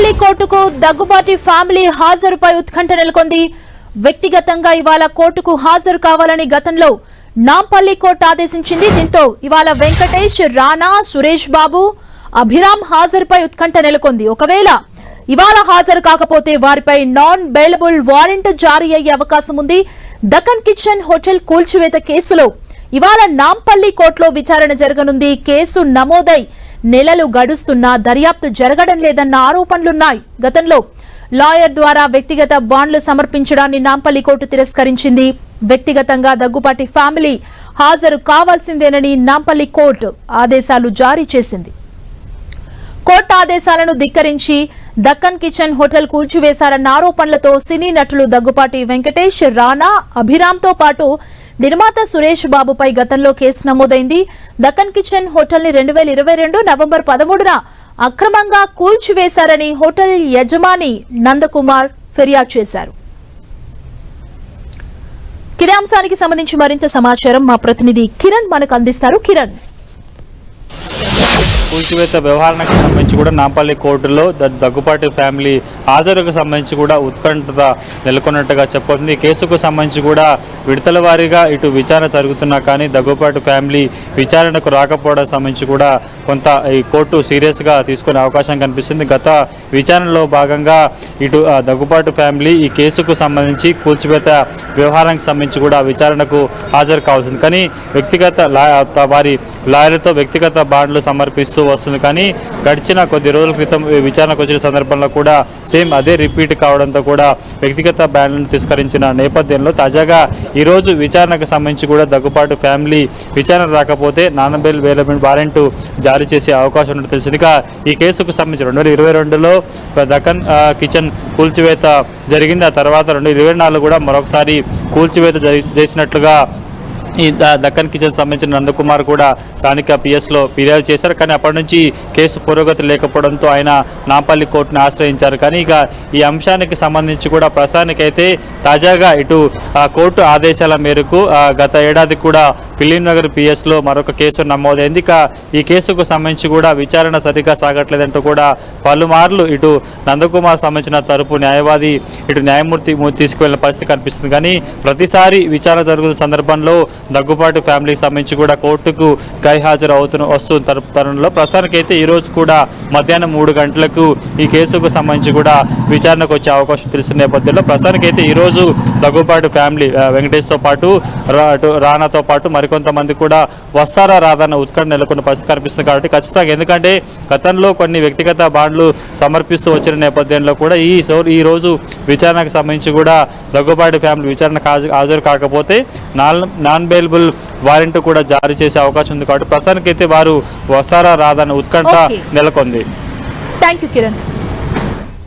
నాంపల్లి కోర్టుకు దగ్గుబాటి ఫ్యామిలీ హాజరుపై ఉత్కంఠ నెలకొంది. వ్యక్తిగతంగా ఇవాళ కోర్టుకు హాజరు కావాలని గతంలో నాంపల్లి కోర్టు ఆదేశించింది. దీంతో ఇవాళ వెంకటేష్, రాణా, సురేష్ బాబు, అభిరామ్ హాజరుపై ఉత్కంఠ నెలకొంది. ఒకవేళ ఇవాళ హాజరు కాకపోతే వారిపై నాన్ బెయిలబుల్ వారెంట్ జారీ అయ్యే అవకాశం ఉంది. దక్కన్ కిచెన్ హోటల్ కూల్చివేత కేసులో ఇవాళ నాంపల్లి కోర్టులో విచారణ జరగనుంది. కేసు నమోదై నెలలు గడుస్తున్నా దర్యాప్తు జరగడం లేదన్న ఆరోపణలున్నాయి. గతంలో లాయర్ ద్వారా వ్యక్తిగత బాండ్లు సమర్పించడాన్ని నాంపల్లి కోర్టు తిరస్కరించింది. వ్యక్తిగతంగా దగ్గుబాటి ఫ్యామిలీ హాజరు కావాల్సిందేనని నాంపల్లి కోర్టు ఆదేశాలు జారీ చేసింది. కోర్టు ఆదేశాలను ధిక్కరించి దక్కన్ కిచెన్ హోటల్ కూల్చివేశారన్న ఆరోపణలతో సినీ నటులు దగ్గుపాటి వెంకటేష్, రాణా, అభిరామ్తో పాటు నిర్మాత సురేష్ బాబుపై గతంలో కేసు నమోదైంది. దక్కన్ కిచెన్ హోటల్ ని 2022 నవంబర్ 13న అక్రమంగా కూల్చివేశారని హోటల్ యజమాని నందకుమార్ ఫిర్యాదు చేశారు. ఇదే అంశానికి సంబంధించి మరింత సమాచారం మా ప్రతినిధి కిరణ్ మనకు అందిస్తారు. కిరణ్, కూల్చివేత వ్యవహారానికి సంబంధించి కూడా నాంపల్లి కోర్టులో దగ్గుపాటి ఫ్యామిలీ హాజరుకు సంబంధించి కూడా ఉత్కంఠత నెలకొన్నట్టుగా చెప్పబోతుంది. ఈ కేసుకు సంబంధించి కూడా విడతల వారీగా ఇటు విచారణ జరుగుతున్నా కానీ దగ్గుపాటి ఫ్యామిలీ విచారణకు రాకపోవడం సంబంధించి కూడా కొంత ఈ కోర్టు సీరియస్గా తీసుకునే అవకాశం కనిపిస్తుంది. గత విచారణలో భాగంగా ఇటు దగ్గుపాటి ఫ్యామిలీ ఈ కేసుకు సంబంధించి కూల్చివేత వ్యవహారానికి సంబంధించి కూడా విచారణకు హాజరు కావాల్సింది. కానీ వ్యక్తిగత వారి లాయర్లతో వ్యక్తిగత బాండ్లు సమర్పిస్తూ వస్తుంది. కానీ గడిచిన కొద్ది రోజుల క్రితం విచారణకు వచ్చిన సందర్భంలో కూడా సేమ్ అదే రిపీట్ కావడంతో కూడా వ్యక్తిగత బాండ్లను తిరస్కరించిన నేపథ్యంలో తాజాగా ఈరోజు విచారణకు సంబంధించి కూడా దగ్గుపాటు ఫ్యామిలీ విచారణ రాకపోతే నాన్ బెయిలబుల్ వారెంట్ జారీ చేసే అవకాశం ఉన్నట్టు తెలిసింది. ఇక ఈ కేసుకు సంబంధించి 2022లో దక్కన్ కిచెన్ కూల్చివేత జరిగింది. ఆ తర్వాత 2024 కూడా మరొకసారి కూల్చివేత చేసినట్లుగా ఈ దక్కన్ కిచెన్ సంబంధించిన నందకుమార్ కూడా స్థానిక పిఎస్లో ఫిర్యాదు చేశారు. కానీ అప్పటి నుంచి కేసు పురోగతి లేకపోవడంతో ఆయన నాంపల్లి కోర్టును ఆశ్రయించారు. కానీ ఇక ఈ అంశానికి సంబంధించి కూడా ప్రస్తుతానికైతే తాజాగా ఇటు కోర్టు ఆదేశాల మేరకు గత ఏడాది కూడా ఫిలిం నగర్ పిఎస్లో మరొక కేసు నమోదైంది. ఇక ఈ కేసుకు సంబంధించి కూడా విచారణ సరిగ్గా సాగట్లేదంటూ కూడా పలుమార్లు ఇటు నందకుమార్ సంబంధించిన తరపు న్యాయవాది ఇటు న్యాయమూర్తి తీసుకువెళ్ళిన పరిస్థితి కనిపిస్తుంది. కానీ ప్రతిసారి విచారణ జరుగుతున్న సందర్భంలో దగ్గుపాటి ఫ్యామిలీకి సంబంధించి కూడా కోర్టుకు గైహాజరు వస్తున్న తరుణంలో ప్రస్తుతానికైతే ఈరోజు కూడా మధ్యాహ్నం 3 గంటలకు ఈ కేసుకు సంబంధించి కూడా విచారణకు వచ్చే అవకాశం తెలిసిన నేపథ్యంలో ప్రస్తుతానికైతే ఈరోజు దగ్గుపాటి ఫ్యామిలీ వెంకటేష్తో పాటు రానాతో పాటు మరికొంతమంది కూడా వస్తారా రాదన్న ఉత్కంఠ నెలకొన్న పరిస్థితి కనిపిస్తుంది. కాబట్టి ఖచ్చితంగా ఎందుకంటే గతంలో కొన్ని వ్యక్తిగత బాండ్లు సమర్పిస్తూ వచ్చిన నేపథ్యంలో కూడా ఈ రోజు విచారణకు సంబంధించి కూడా దగ్గుపాటి ఫ్యామిలీ విచారణకు హాజరు కాకపోతే నాన్ బెయిలబుల్ వారెంట్ కూడా జారీ చేసే అవకాశం ఉంది. కాబట్టి ప్రస్తుతానికైతే వారు వస్తారా రాదన్న ఉత్కంఠ నెలకొంది. థాంక్యూ కిరణ్.